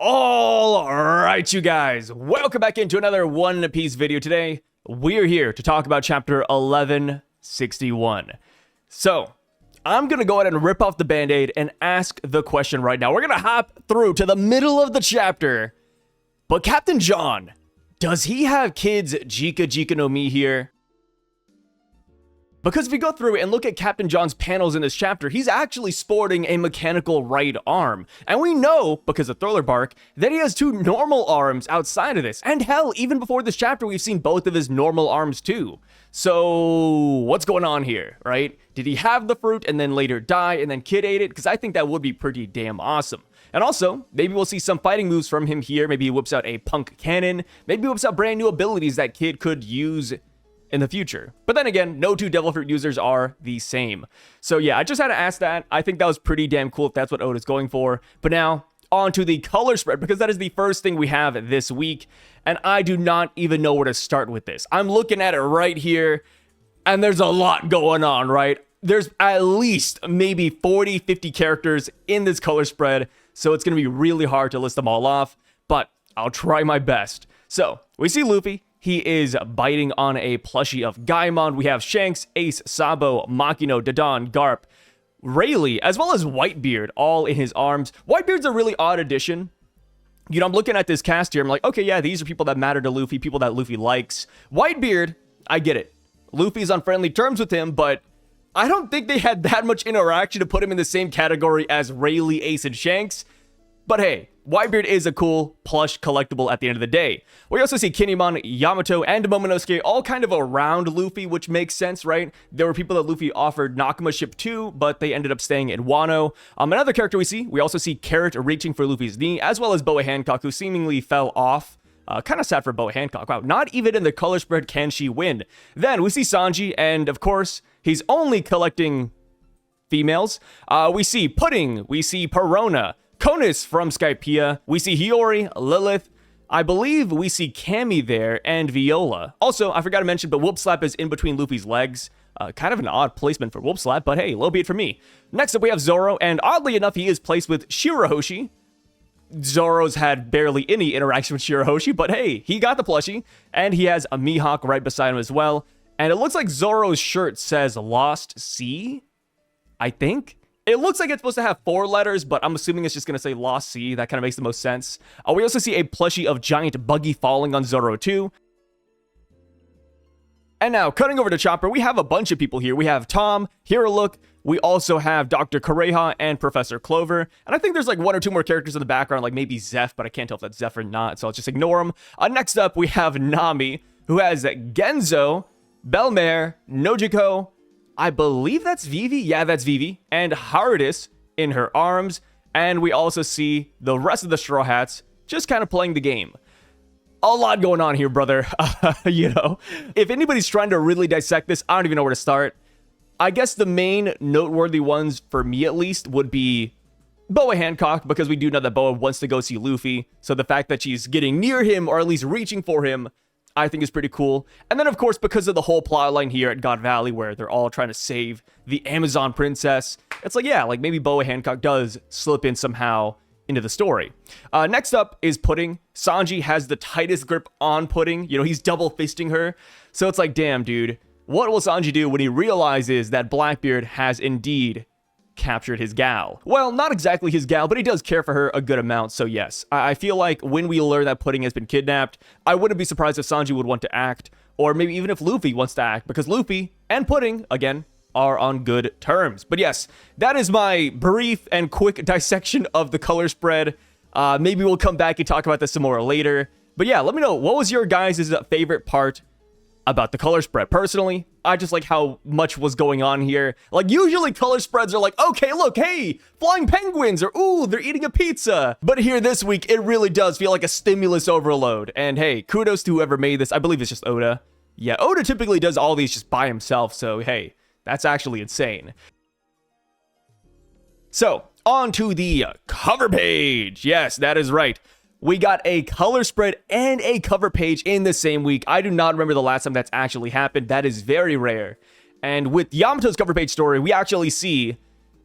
All right, you guys, welcome back into another One Piece video. Today, we're here to talk about chapter 1161. So, I'm going to go ahead and rip off the band-aid and ask the question right now. We're going to hop through to the middle of the chapter. But Captain John, does he have kids Jika no Mi here? Because if we go through and look at Captain John's panels in this chapter, he's actually sporting a mechanical right arm. And we know, because of Thriller Bark, that he has two normal arms outside of this. And hell, even before this chapter, we've seen both of his normal arms too. So, what's going on here, right? Did he have the fruit and then later die and then Kid ate it? Because I think that would be pretty damn awesome. And also, maybe we'll see some fighting moves from him here. Maybe he whips out a punk cannon. Maybe he whips out brand new abilities that Kid could use in the future. But then again, no two Devil Fruit users are the same. So yeah, I just had to ask that. I think that was pretty damn cool if that's what Oda's going for. But now, on to the color spread, because that is the first thing we have this week. And I do not even know where to start with this. I'm looking at it right here, and there's a lot going on, right? There's at least maybe 40, 50 characters in this color spread, so it's going to be really hard to list them all off, but I'll try my best. So, we see Luffy. He is biting on a plushie of Gaimon. We have Shanks, Ace, Sabo, Makino, Dadan, Garp, Rayleigh, as well as Whitebeard, all in his arms. Whitebeard's a really odd addition. You know, I'm looking at this cast here. I'm like, okay, yeah, these are people that matter to Luffy, people that Luffy likes. Whitebeard, I get it. Luffy's on friendly terms with him, but I don't think they had that much interaction to put him in the same category as Rayleigh, Ace, and Shanks. But hey, Whitebeard is a cool plush collectible at the end of the day. We also see Kinemon, Yamato, and Momonosuke all kind of around Luffy, which makes sense, right? There were people that Luffy offered Nakama ship to, but they ended up staying in Wano. Another character we also see Carrot reaching for Luffy's knee, as well as Boa Hancock, who seemingly fell off. Kind of sad for Boa Hancock. Wow, not even in the color spread can she win. Then we see Sanji, and of course, he's only collecting females. We see Pudding, we see Perona, Konis from Skypiea, we see Hiyori, Lilith, I believe we see Cammy there, and Viola. Also, I forgot to mention, but Whoop Slap is in between Luffy's legs. Kind of an odd placement for Whoop Slap, but hey, low be it for me. Next up, we have Zoro, and oddly enough, he is placed with Shirahoshi. Zoro's had barely any interaction with Shirahoshi, but hey, he got the plushie, and he has a Mihawk right beside him as well. And it looks like Zoro's shirt says Lost Sea, I think. It looks like it's supposed to have 4 letters, but I'm assuming it's just going to say Lost Sea. That kind of makes the most sense. We also see a plushie of Giant Buggy falling on Zoro too. And now, cutting over to Chopper, we have a bunch of people here. We have Tom, Hirolook, we also have Dr. Kureha and Professor Clover. And I think there's like 1 or 2 more characters in the background, like maybe Zeph, but I can't tell if that's Zeph or not, so I'll just ignore them. Next up, we have Nami, who has Genzo, Belmare, Nojiko, I believe that's Vivi. Yeah, that's Vivi. And Hardis in her arms. And we also see the rest of the Straw Hats just kind of playing the game. A lot going on here, brother. You know, if anybody's trying to really dissect this, I don't even know where to start. I guess the main noteworthy ones, for me at least, would be Boa Hancock, because we do know that Boa wants to go see Luffy. So the fact that she's getting near him, or at least reaching for him, I think is pretty cool. And then, of course, because of the whole plotline here at God Valley, where they're all trying to save the Amazon princess, it's like, yeah, like maybe Boa Hancock does slip in somehow into the story. Next up is Pudding. Sanji has the tightest grip on Pudding. You know, he's double fisting her. So it's like, damn, dude, what will Sanji do when he realizes that Blackbeard has indeed captured his gal? Well, not exactly his gal, but he does care for her a good amount, so yes. I feel like when we learn that Pudding has been kidnapped, I wouldn't be surprised if Sanji would want to act, or maybe even if Luffy wants to act, because Luffy and Pudding, again, are on good terms. But yes, that is my brief and quick dissection of the color spread. Maybe we'll come back and talk about this some more later. But yeah, let me know, what was your guys' favorite part about the color spread? Personally, I just like how much was going on here. Like, usually color spreads are like, okay, look, hey, flying penguins, or ooh, they're eating a pizza. But here this week, it really does feel like a stimulus overload. And hey, kudos to whoever made this. I believe it's just Oda. Yeah, Oda typically does all these just by himself, so hey, that's actually insane. So, on to the cover page. Yes, that is right. We got a color spread and a cover page in the same week. I do not remember the last time that's actually happened. That is very rare. And with Yamato's cover page story, we actually see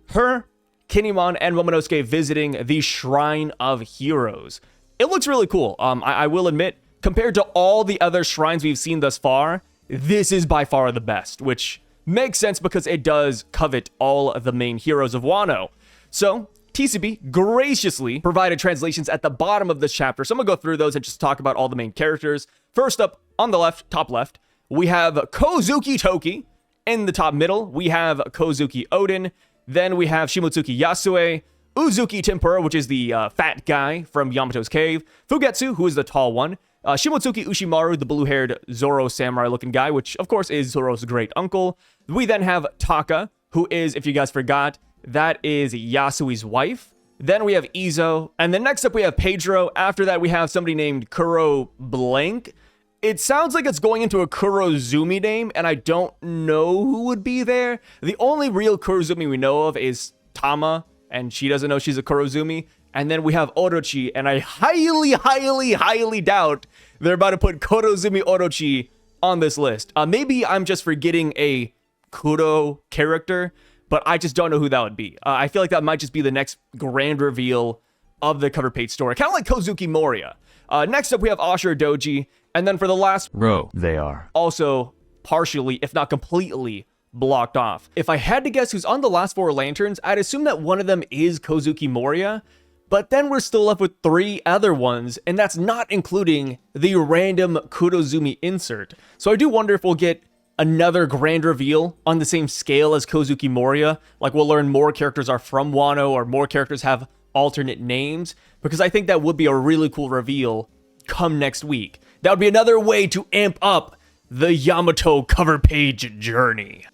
her, Kinemon and Momonosuke visiting the Shrine of Heroes. It looks really cool. I will admit, compared to all the other shrines we've seen thus far, this is by far the best, which makes sense because it does covet all of the main heroes of Wano. So, TCB graciously provided translations at the bottom of this chapter, so I'm going to go through those and just talk about all the main characters. First up, on the left, top left, we have Kozuki Toki. In the top middle, we have Kozuki Odin. Then we have Shimotsuki Yasue, Uzuki Tempura, which is the fat guy from Yamato's cave, Fugetsu, who is the tall one, Shimotsuki Ushimaru, the blue-haired Zoro samurai-looking guy, which, of course, is Zoro's great uncle. We then have Taka, who is, if you guys forgot, that is Yasui's wife. Then we have Izo, and then next up we have Pedro. After that, we have somebody named Kuro Blank. It sounds like it's going into a Kurozumi name, and I don't know who would be there. The only real Kurozumi we know of is Tama, and she doesn't know she's a Kurozumi. And then we have Orochi, and I highly doubt they're about to put Kurozumi Orochi on this list. Maybe I'm just forgetting a Kuro character, but I just don't know who that would be. I feel like that might just be the next grand reveal of the cover page story, kind of like Kozuki Moria. Next up, we have Ashura Doji, and then for the last row, they are also partially, if not completely, blocked off. If I had to guess who's on the last 4 lanterns, I'd assume that one of them is Kozuki Moria, but then we're still left with 3 other ones, and that's not including the random Kurozumi insert. So I do wonder if we'll get another grand reveal on the same scale as Kozuki Moria, like we'll learn more characters are from Wano or more characters have alternate names, because I think that would be a really cool reveal come next week. That would be another way to amp up the Yamato cover page journey.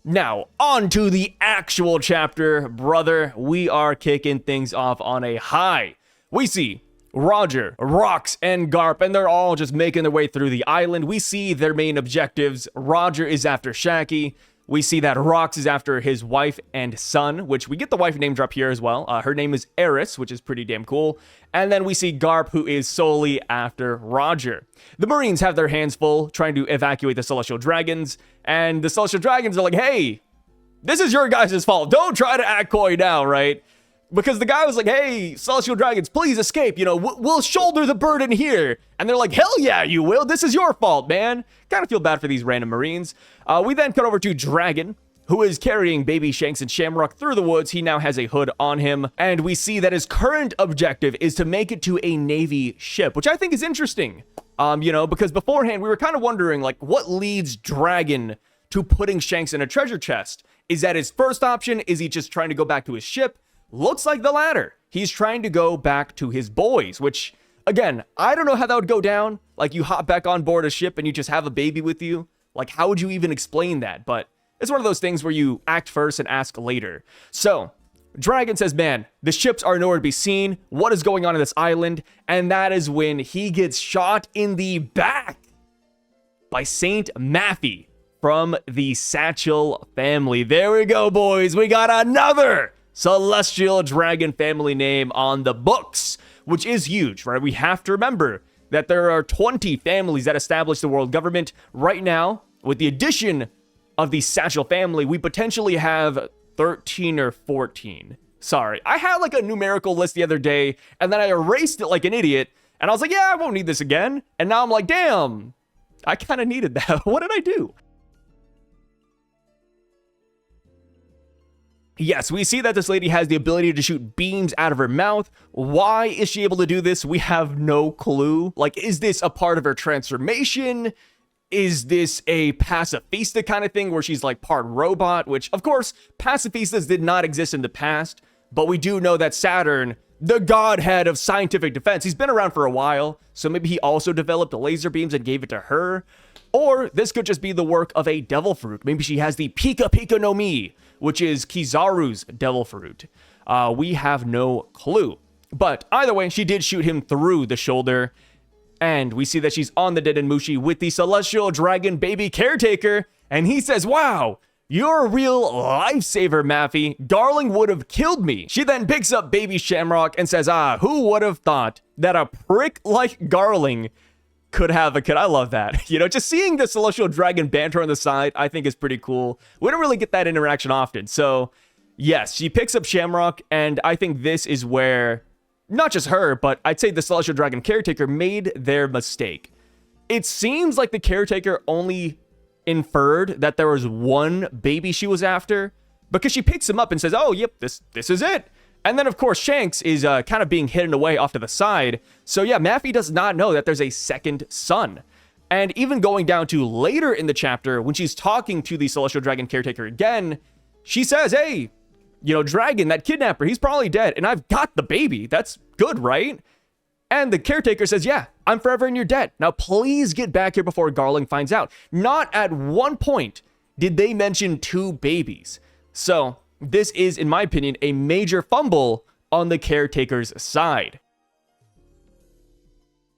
Now, on to the actual chapter, brother. We are kicking things off on a high. We see Roger, Rox, and Garp, and they're all just making their way through the island. We see their main objectives. Roger is after Shaki. We see that Rox is after his wife and son, which we get the wife name drop here as well. Her name is Eris, which is pretty damn cool. And then we see Garp, who is solely after Roger. The Marines have their hands full trying to evacuate the Celestial Dragons, and the Celestial Dragons are like, hey, this is your guys' fault. Don't try to act coy now, right? Because the guy was like, hey, Celestial Dragons, please escape. You know, we'll shoulder the burden here. And they're like, hell yeah, you will. This is your fault, man. Kind of feel bad for these random Marines. We then cut over to Dragon, who is carrying baby Shanks and Shamrock through the woods. He now has a hood on him. And we see that his current objective is to make it to a Navy ship, which I think is interesting. You know, because beforehand, we were kind of wondering, like, what leads Dragon to putting Shanks in a treasure chest? Is that his first option? Is he just trying to go back to his ship? Looks like the latter. He's trying to go back to his boys, which, again, I don't know how that would go down. Like, you hop back on board a ship and you just have a baby with you. Like, how would you even explain that? But it's one of those things where you act first and ask later. So, Dragon says, man, the ships are nowhere to be seen. What is going on this island? And that is when he gets shot in the back by Saint Maffy from the Satchel family. There we go, boys. We got another Celestial Dragon family name on the books, which is huge, right? We have to remember that there are 20 families that establish the world government. Right now, with the addition of the Satchel family, we potentially have 13 or 14. Sorry, I had like a numerical list the other day, and then I erased it like an idiot, and I was like, yeah, I won't need this again. And now I'm like, damn, I kind of needed that. What did I do? Yes, we see that this lady has the ability to shoot beams out of her mouth. Why is she able to do this? We have no clue. Like, is this a part of her transformation? Is this a pacifista kind of thing where she's like part robot? Which, of course, pacifistas did not exist in the past, but we do know that Saturn, the godhead of scientific defense, he's been around for a while, so maybe he also developed the laser beams and gave it to her. Or this could just be the work of a devil fruit. Maybe she has the Pika Pika no Mi, which is Kizaru's devil fruit. We have no clue. But either way, she did shoot him through the shoulder. And we see that she's on the Denmushi with the Celestial Dragon baby caretaker. And he says, wow, you're a real lifesaver, Maffy. Darling would have killed me. She then picks up baby Shamrock and says, who would have thought that a prick like Garling could have a kid? I love that. You know, just seeing the Celestial Dragon banter on the side, I think is pretty cool. We don't really get that interaction often. So Yes, she picks up Shamrock, and I think this is where, not just her, but I'd say the Celestial Dragon caretaker made their mistake. It seems like the caretaker only inferred that there was one baby she was after, because she picks him up and says, oh, yep, this is it. And then, of course, Shanks is kind of being hidden away off to the side. So yeah, Maffy does not know that there's a second son. And even going down to later in the chapter, when she's talking to the Celestial Dragon caretaker again, she says, hey, you know, Dragon, that kidnapper, he's probably dead, and I've got the baby. That's good, right? And the caretaker says, yeah, I'm forever in your debt. Now, please get back here before Garling finds out. Not at one point did they mention two babies. So this is, in my opinion, a major fumble on the caretaker's side.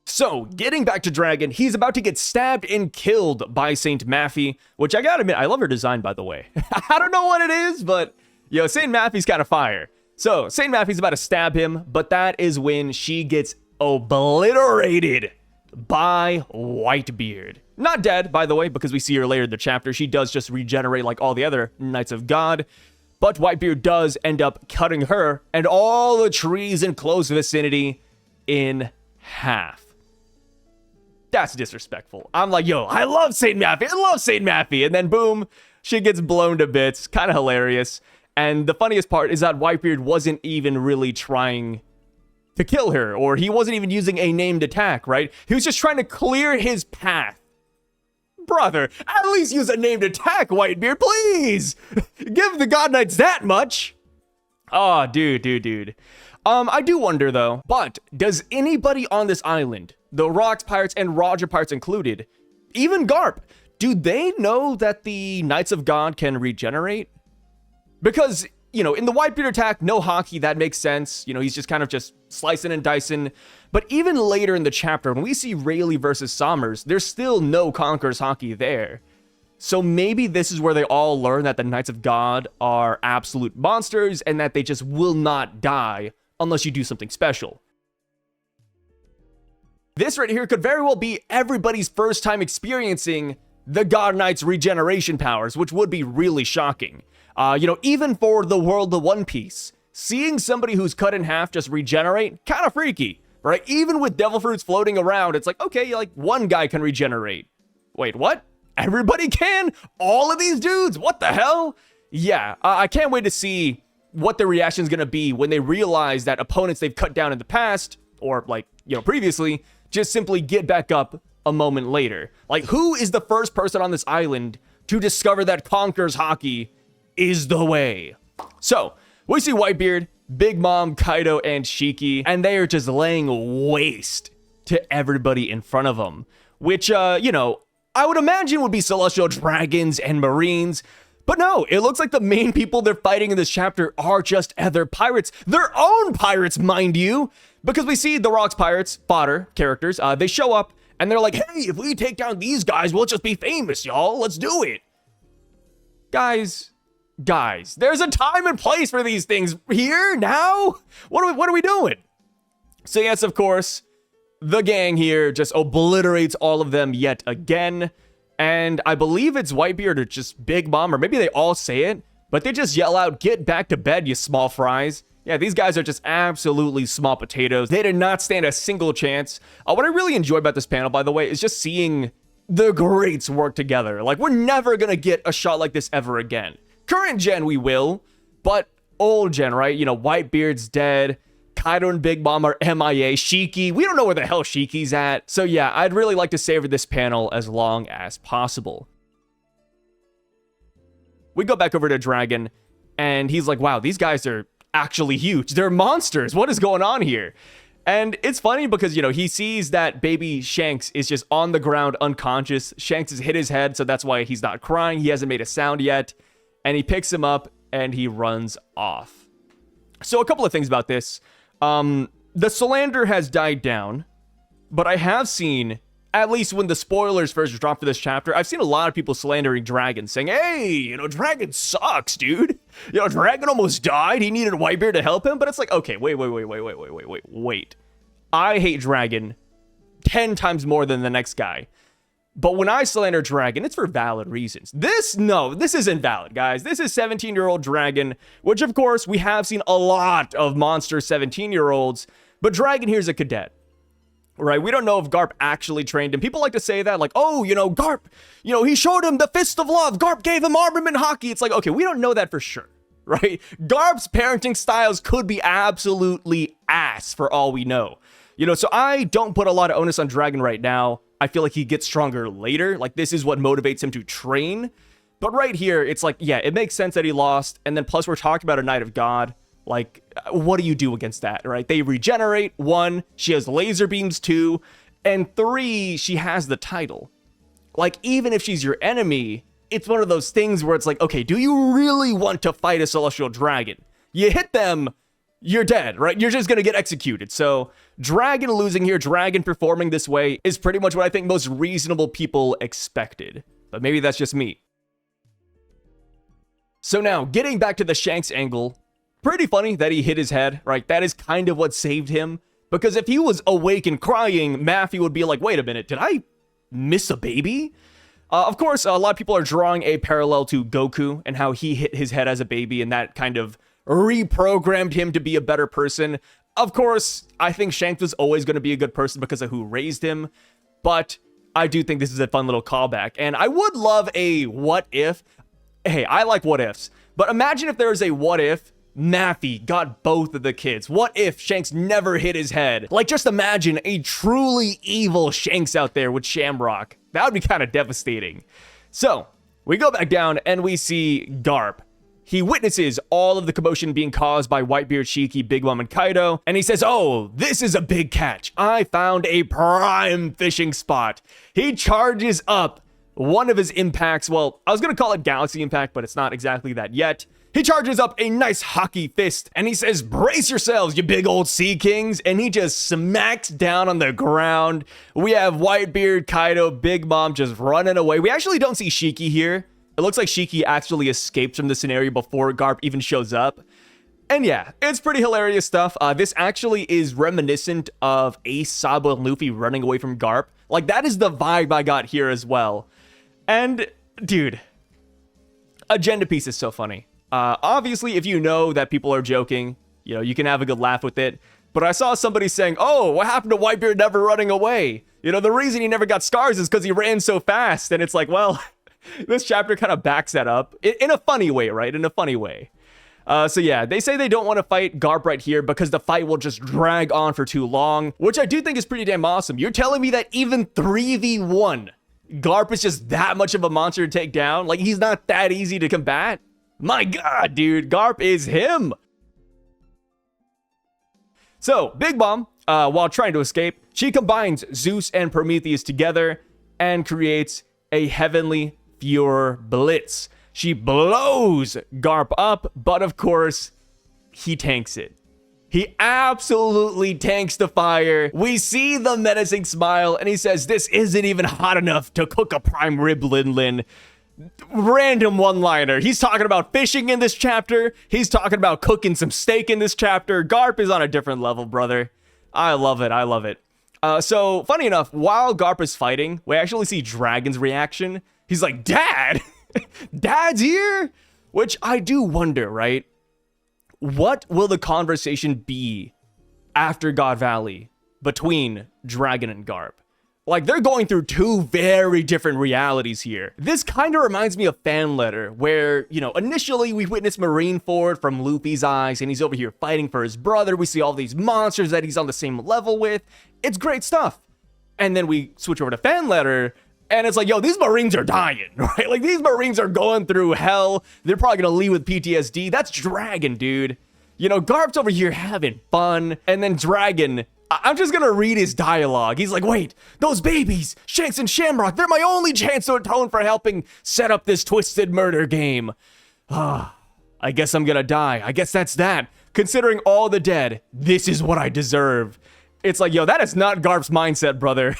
So, getting back to Dragon, he's about to get stabbed and killed by Saint Maffy, which I gotta admit, I love her design, by the way. I don't know what it is, but, yo, Saint Maffy's kind of fire. So, Saint Maffy's about to stab him, but that is when she gets obliterated by Whitebeard. Not dead, by the way, because we see her later in the chapter. She does just regenerate like all the other Knights of God, but Whitebeard does end up cutting her and all the trees in close vicinity in half. That's disrespectful. I'm like, yo, I love Saint Maffy. I love Saint Maffy. And then boom, she gets blown to bits. Kind of hilarious. And the funniest part is that Whitebeard wasn't even really trying to kill her, or he wasn't even using a named attack, right? He was just trying to clear his path. Brother, at least use a named attack, Whitebeard, please! Give the God Knights that much! Oh, dude. I do wonder, though, but does anybody on this island, the Rocks Pirates and Roger Pirates included, even Garp, do they know that the Knights of God can regenerate? Because, you know, in the Whitebeard attack, no hockey, that makes sense. You know, he's just kind of just slicing and dicing. But even later in the chapter, when we see Rayleigh versus Sommers, there's still no Conqueror's hockey there. So maybe this is where they all learn that the Knights of God are absolute monsters and that they just will not die unless you do something special. This right here could very well be everybody's first time experiencing the God Knight's regeneration powers, which would be really shocking. You know, even for the world of One Piece, seeing somebody who's cut in half just regenerate, kind of freaky, right? Even with devil fruits floating around, it's like, okay, like one guy can regenerate. Wait, what? Everybody can? All of these dudes? What the hell? Yeah, I can't wait to see what the reaction is going to be when they realize that opponents they've cut down in the past, or like, you know, previously, just simply get back up a moment later. Like, who is the first person on this island to discover that Conqueror's hockey is the way? So, we see Whitebeard, Big Mom, Kaido, and Shiki, and they are just laying waste to everybody in front of them, which, you know, I would imagine would be Celestial Dragons and Marines, but no, it looks like the main people they're fighting in this chapter are just other pirates, their own pirates, mind you, because we see the Rocks Pirates, fodder characters, they show up, and they're like, hey, if we take down these guys, we'll just be famous, y'all, let's do it. Guys, there's a time and place for these things. Here, now? What are we doing? So yes, of course, the gang here just obliterates all of them yet again. And I believe it's Whitebeard or just Big Mom, or maybe they all say it, but they just yell out, get back to bed, you small fries. Yeah, these guys are just absolutely small potatoes. They did not stand a single chance. What I really enjoy about this panel, by the way, is just seeing the greats work together. Like, we're never gonna get a shot like this ever again. Current gen, we will, but old gen, right? You know, Whitebeard's dead. Kaido and Big Mom are MIA. Shiki, we don't know where the hell Shiki's at. So yeah, I'd really like to savor this panel as long as possible. We go back over to Dragon, and he's like, wow, these guys are actually huge. They're monsters. What is going on here? And it's funny because, you know, he sees that baby Shanks is just on the ground unconscious. Shanks has hit his head, so that's why he's not crying. He hasn't made a sound yet. And he picks him up and he runs off. So a couple of things about this. The slander has died down, but I have seen, at least when the spoilers first dropped for this chapter, I've seen a lot of people slandering Dragon, saying, hey, you know, Dragon sucks, dude. You know, Dragon almost died. He needed Whitebeard to help him. But it's like, okay, wait. I hate Dragon 10 times more than the next guy. But when I slander Dragon, it's for valid reasons. No, this isn't valid, guys. This is 17-year-old Dragon, which of course we have seen a lot of monster 17-year-olds, but Dragon here's a cadet. Right, we don't know if Garp actually trained him. People like to say that, like, oh, Garp, he showed him the fist of love. Garp gave him armament hockey. It's like, okay, we don't know that for sure, right? Garp's parenting styles could be absolutely ass for all we know. So I don't put a lot of onus on Dragon right now. I feel like he gets stronger later. Like, this is what motivates him to train. But right here, it's like, yeah, it makes sense that he lost. And then plus we're talking about a Knight of God. Like, what do you do against that, right? They regenerate. 1, she has laser beams. 2, and 3, she has the title. Like, even if she's your enemy, it's one of those things where it's like, okay, do you really want to fight a celestial dragon? You hit them, you're dead, right? You're just gonna get executed. So Dragon losing here, Dragon performing this way is pretty much what I think most reasonable people expected. But maybe that's just me. So now, getting back to the Shanks angle, pretty funny that he hit his head, right? That is kind of what saved him. Because if he was awake and crying, Matthew would be like, wait a minute, did I miss a baby? Of course, a lot of people are drawing a parallel to Goku and how he hit his head as a baby and that kind of reprogrammed him to be a better person. Of course, I think Shanks was always going to be a good person because of who raised him. But I do think this is a fun little callback. And I would love a what if. Hey, I like what ifs. But imagine if there was a what if Maffy got both of the kids. What if Shanks never hit his head? Like, just imagine a truly evil Shanks out there with Shamrock. That would be kind of devastating. So, we go back down and we see Garp. He witnesses all of the commotion being caused by Whitebeard, Shiki, Big Mom, and Kaido, and he says, oh, this is a big catch. I found a prime fishing spot. He charges up one of his impacts. Well, I was going to call it Galaxy Impact, but it's not exactly that yet. He charges up a nice hockey fist, and he says, brace yourselves, you big old sea kings, and he just smacks down on the ground. We have Whitebeard, Kaido, Big Mom just running away. We actually don't see Shiki here. It looks like Shiki actually escapes from the scenario before Garp even shows up. And yeah, it's pretty hilarious stuff. This actually is reminiscent of Ace, Sabo, and Luffy running away from Garp. Like, that is the vibe I got here as well. And, dude, agenda piece is so funny. Obviously, if you know that people are joking, you can have a good laugh with it. But I saw somebody saying, oh, what happened to Whitebeard never running away? The reason he never got scars is because he ran so fast. And it's like, well, this chapter kind of backs that up in a funny way, right? In a funny way. So yeah, they say they don't want to fight Garp right here because the fight will just drag on for too long, which I do think is pretty damn awesome. You're telling me that even 3v1, Garp is just that much of a monster to take down? Like, he's not that easy to combat? My God, dude, Garp is him. So, Big Mom, while trying to escape, she combines Zeus and Prometheus together and creates a heavenly Fuhrer Blitz. She blows Garp up, but of course, he tanks it. He absolutely tanks the fire. We see the menacing smile, and he says, this isn't even hot enough to cook a prime rib, Lin. Random one-liner. He's talking about fishing in this chapter. He's talking about cooking some steak in this chapter. Garp is on a different level, brother. I love it. I love it. So, funny enough, while Garp is fighting, we actually see Dragon's reaction. He's like, Dad? Dad's here? Which I do wonder, right? What will the conversation be after God Valley between Dragon and Garp? Like, they're going through two very different realities here. This kind of reminds me of Fan Letter, where, initially we witness Marineford from Luffy's eyes, and he's over here fighting for his brother. We see all these monsters that he's on the same level with. It's great stuff. And then we switch over to Fan Letter, and it's like, yo, these Marines are dying, right? Like, these Marines are going through hell. They're probably going to leave with PTSD. That's Dragon, dude. Garp's over here having fun, and then Dragon, I'm just gonna read his dialogue. He's like, wait, those babies, Shanks and Shamrock, they're my only chance to atone for helping set up this twisted murder game. I guess I'm gonna die. I guess that's that. Considering all the dead, this is what I deserve. It's like, yo, that is not Garp's mindset, brother.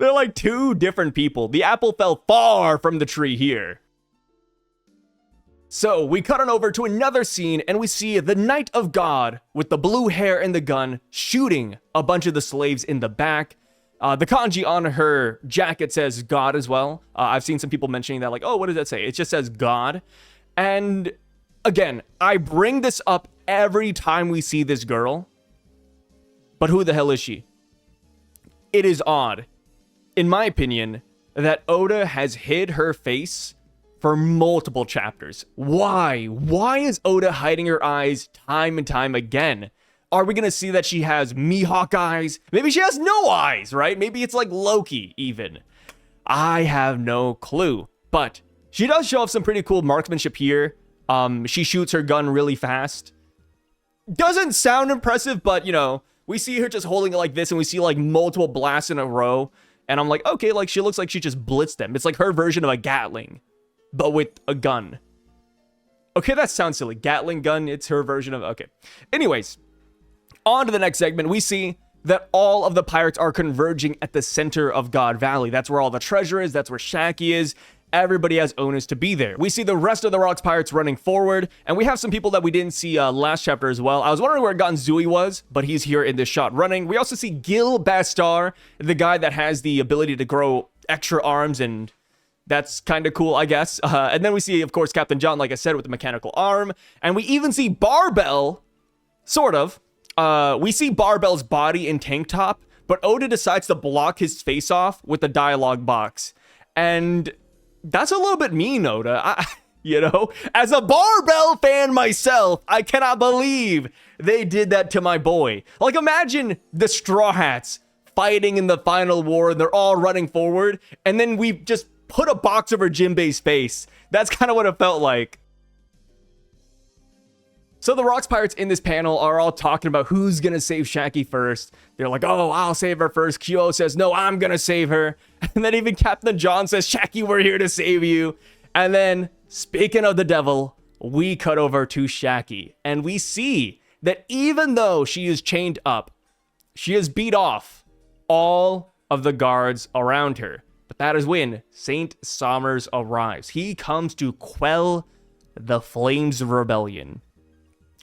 They're like two different people. The apple fell far from the tree here. So, we cut on over to another scene, and we see the Knight of God with the blue hair and the gun shooting a bunch of the slaves in the back. The kanji on her jacket says God as well. I've seen some people mentioning that, like, oh, what does that say? It just says God. And again, I bring this up every time we see this girl. But who the hell is she? It is odd, in my opinion, that Oda has hid her face for multiple chapters. Why? Why is Oda hiding her eyes time and time again? Are we going to see that she has Mihawk eyes? Maybe she has no eyes, right? Maybe it's like Loki, even. I have no clue. But she does show off some pretty cool marksmanship here. She shoots her gun really fast. Doesn't sound impressive, but, you know, we see her just holding it like this, and we see, like, multiple blasts in a row. And I'm like, okay, like, she looks like she just blitzed them. It's like her version of a Gatling, but with a gun. Okay, that sounds silly. Gatling gun, it's her version of... Okay. Anyways, on to the next segment. We see that all of the pirates are converging at the center of God Valley. That's where all the treasure is. That's where Shaki is. Everybody has onus to be there. We see the rest of the Rocks pirates running forward, and we have some people that we didn't see last chapter as well. I was wondering where Ganzui was, but he's here in this shot running. We also see Gil Bastar, the guy that has the ability to grow extra arms, and that's kind of cool, I guess. And then we see, of course, Captain John, like I said, with the mechanical arm, and we even see Barbell, sort of. We see Barbell's body in tank top, but Oda decides to block his face off with the dialogue box, and that's a little bit mean, Oda. You know, as a Barbell fan myself, I cannot believe they did that to my boy. Like, imagine the Straw Hats fighting in the final war, and they're all running forward, and then we just put a box over Jinbei's face. That's kind of what it felt like. So the Rocks pirates in this panel are all talking about who's gonna save Shaki first. They're like, oh, I'll save her first. Kyo says, no, I'm gonna save her. And then even Captain John says, Shaki, we're here to save you. And then, speaking of the devil, we cut over to Shaki. And we see that even though she is chained up, she has beat off all of the guards around her. But that is when Saint Sommers arrives. He comes to quell the flames of rebellion.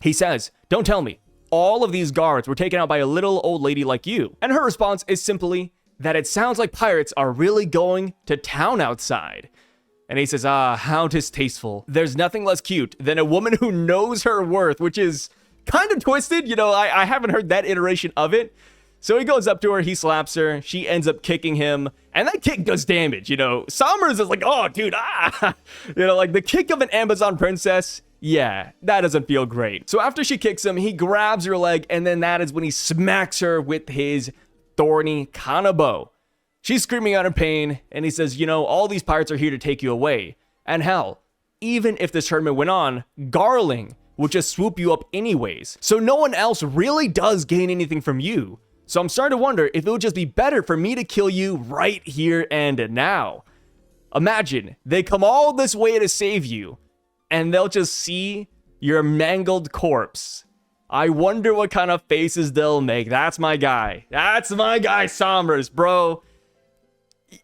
He says, don't tell me, all of these guards were taken out by a little old lady like you. And her response is simply that it sounds like pirates are really going to town outside. And he says, how distasteful. There's nothing less cute than a woman who knows her worth, which is kind of twisted. You know, I haven't heard that iteration of it. So he goes up to her, he slaps her, she ends up kicking him, and that kick does damage, you know. Sommers is like, oh, dude, You know, like the kick of an Amazon princess, yeah, that doesn't feel great. So after she kicks him, he grabs her leg, and then that is when he smacks her with his thorny kanabo. She's screaming out in pain, and he says, you know, all these pirates are here to take you away. And hell, even if this tournament went on, Garling would just swoop you up anyways. So no one else really does gain anything from you. So I'm starting to wonder if it would just be better for me to kill you right here and now. Imagine, they come all this way to save you, and they'll just see your mangled corpse. I wonder what kind of faces they'll make. That's my guy. That's my guy, Sommers, bro.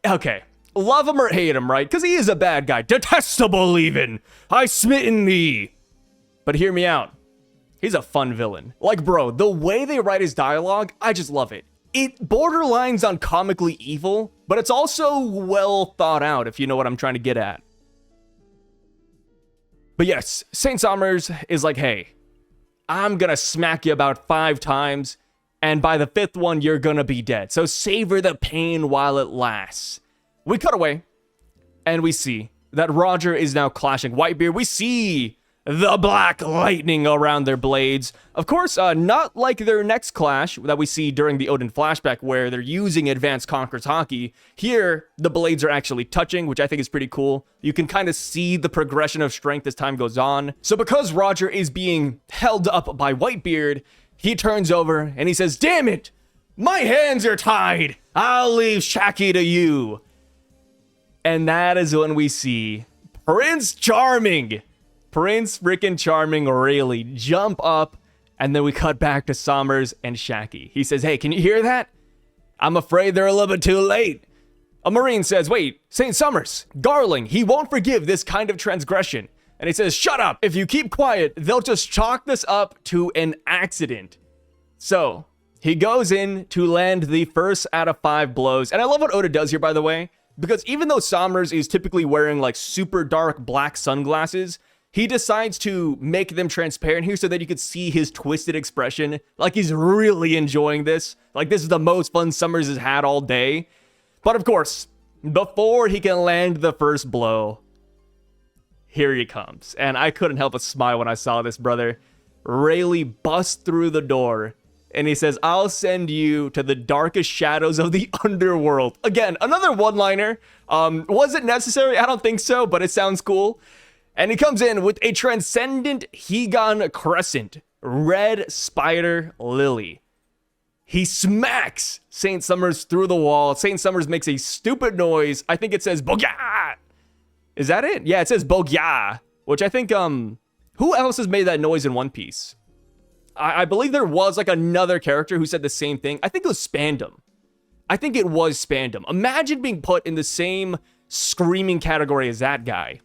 Okay, love him or hate him, right? Because he is a bad guy. Detestable even. I smitten thee. But hear me out. He's a fun villain. Like, bro, the way they write his dialogue, I just love it. It borderlines on comically evil, but it's also well thought out, if you know what I'm trying to get at. But yes, Saint Sommers is like, hey, I'm gonna smack you about 5 times, and by the 5th one, you're gonna be dead. So savor the pain while it lasts. We cut away, and we see that Roger is now clashing Whitebeard. We see the black lightning around their blades. Of course, not like their next clash that we see during the Odin flashback where they're using advanced Conqueror's Haki. Here, the blades are actually touching, which I think is pretty cool. You can kind of see the progression of strength as time goes on. So because Roger is being held up by Whitebeard, he turns over and he says, damn it, my hands are tied. I'll leave Shaki to you. And that is when we see Prince freaking Charming Rayleigh jump up, and then we cut back to Sommers and Shaki. He says, hey, can you hear that? I'm afraid they're a little bit too late. A Marine says, wait, Saint Sommers, Garling, he won't forgive this kind of transgression. And he says, shut up. If you keep quiet, they'll just chalk this up to an accident. So, he goes in to land the first out of 5 blows. And I love what Oda does here, by the way, because even though Sommers is typically wearing like super dark black sunglasses, he decides to make them transparent here so that you could see his twisted expression. Like he's really enjoying this. Like this is the most fun Sommers has had all day. But of course, before he can land the first blow, here he comes. And I couldn't help but smile when I saw this, brother. Rayleigh busts through the door and he says, I'll send you to the darkest shadows of the underworld. Again, another one-liner. Was it necessary? I don't think so, but it sounds cool. And he comes in with a transcendent Hegon Crescent, red spider lily. He smacks Saint Sommers through the wall. Saint Sommers makes a stupid noise. I think it says Bogya. Is that it? Yeah, it says Bogya, which I think, who else has made that noise in One Piece? I believe there was like another character who said the same thing. I think it was Spandam. I think it was Spandam. Imagine being put in the same screaming category as that guy.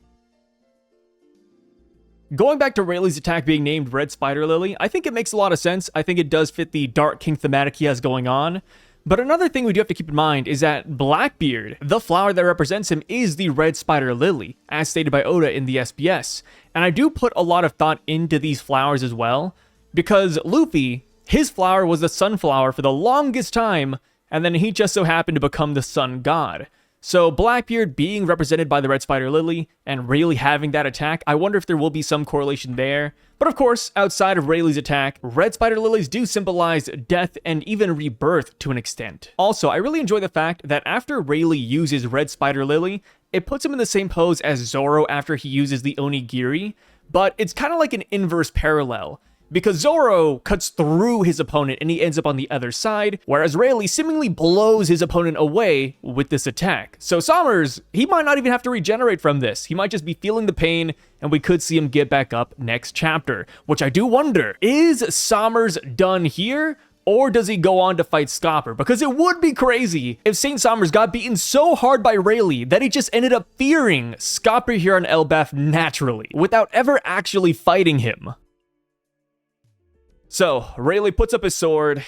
Going back to Rayleigh's attack being named Red Spider Lily, I think it makes a lot of sense. I think it does fit the Dark King thematic he has going on. But another thing we do have to keep in mind is that Blackbeard, the flower that represents him, is the Red Spider Lily, as stated by Oda in the SBS. And I do put a lot of thought into these flowers as well, because Luffy, his flower was the sunflower for the longest time, and then he just so happened to become the sun god. So Blackbeard being represented by the Red Spider Lily and Rayleigh having that attack, I wonder if there will be some correlation there. But of course, outside of Rayleigh's attack, Red Spider Lilies do symbolize death and even rebirth to an extent. Also, I really enjoy the fact that after Rayleigh uses Red Spider Lily, it puts him in the same pose as Zoro after he uses the Onigiri, but it's kind of like an inverse parallel. Because Zoro cuts through his opponent and he ends up on the other side, whereas Rayleigh seemingly blows his opponent away with this attack. So Sommers, he might not even have to regenerate from this. He might just be feeling the pain, and we could see him get back up next chapter. Which I do wonder, is Sommers done here? Or does he go on to fight Scopper? Because it would be crazy if Saint Sommers got beaten so hard by Rayleigh that he just ended up fearing Scopper here on Elbaf naturally, without ever actually fighting him. So, Rayleigh puts up his sword,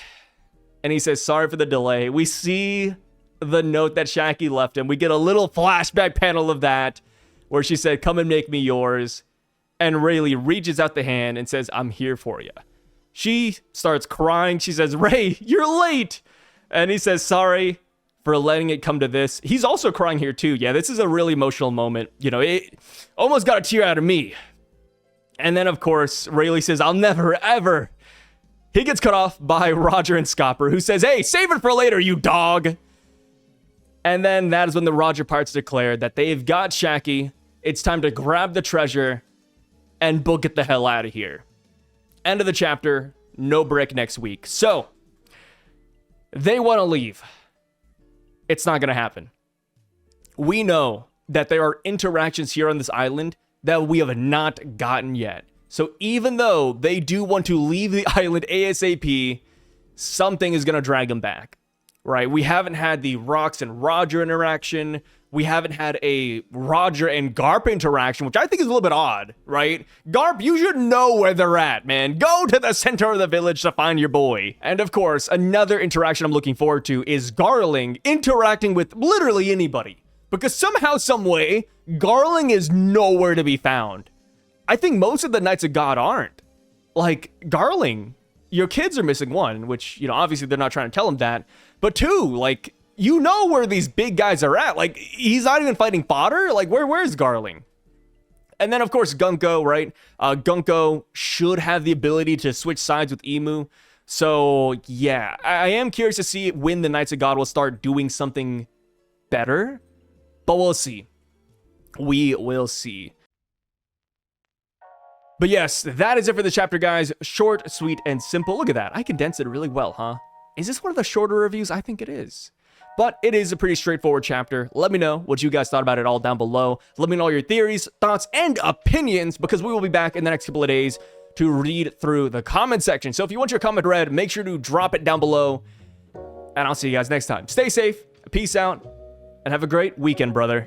and he says, sorry for the delay. We see the note that Shaki left him. We get a little flashback panel of that, where she said, come and make me yours. And Rayleigh reaches out the hand and says, I'm here for you. She starts crying. She says, Ray, you're late. And he says, sorry for letting it come to this. He's also crying here too. Yeah, this is a really emotional moment. You know, it almost got a tear out of me. And then, of course, Rayleigh says, I'll never, ever. He gets cut off by Roger and Scopper, who says, hey, save it for later, you dog. And then that is when the Roger parts declare that they've got Shaki. It's time to grab the treasure and book it the hell out of here. End of the chapter. No break next week. So, they want to leave. It's not going to happen. We know that there are interactions here on this island that we have not gotten yet. So even though they do want to leave the island ASAP, something is going to drag them back, right? We haven't had the Rocks and Roger interaction. We haven't had a Roger and Garp interaction, which I think is a little bit odd, right? Garp, you should know where they're at, man. Go to the center of the village to find your boy. And of course, another interaction I'm looking forward to is Garling interacting with literally anybody. Because somehow, some way, Garling is nowhere to be found. I think most of the Knights of God aren't. Like, Garling, your kids are missing one, which, you know, obviously they're not trying to tell him that. But two, like, you know where these big guys are at. Like, he's not even fighting fodder. Like, where's Garling? And then, of course, Gunko, right? Gunko should have the ability to switch sides with Emu. So, yeah, I am curious to see when the Knights of God will start doing something better. But we'll see. We will see. But yes, that is it for the chapter, guys. Short, sweet, and simple. Look at that. I condensed it really well, huh? Is this one of the shorter reviews? I think it is. But it is a pretty straightforward chapter. Let me know what you guys thought about it all down below. Let me know all your theories, thoughts, and opinions, because we will be back in the next couple of days to read through the comment section. So if you want your comment read, make sure to drop it down below. And I'll see you guys next time. Stay safe, peace out, and have a great weekend, brother.